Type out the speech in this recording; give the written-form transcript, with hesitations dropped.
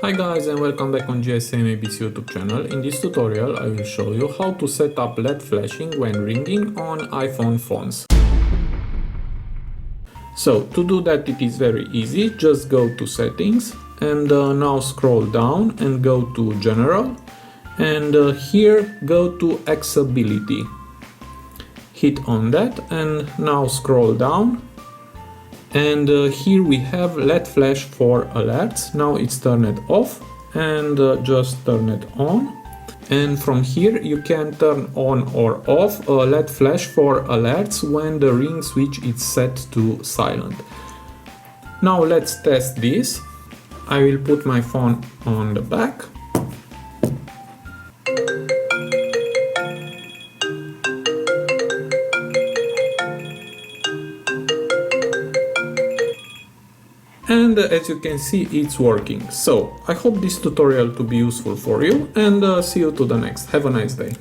Hi guys and welcome back on GSM-ABC YouTube channel. In this tutorial I will show you how to set up LED flashing when ringing on iPhone phones. So to do that it is very easy, just go to settings and now scroll down and go to general and here go to accessibility. Hit on that and now scroll down. And here we have LED flash for alerts. Now it's turned off and just turn it on. And from here you can turn on or off a LED flash for alerts when the ring switch is set to silent. Now let's test this. I will put my phone on the back. And as you can see, it's working. So I hope this tutorial to be useful for you and see you to the next. Have a nice day.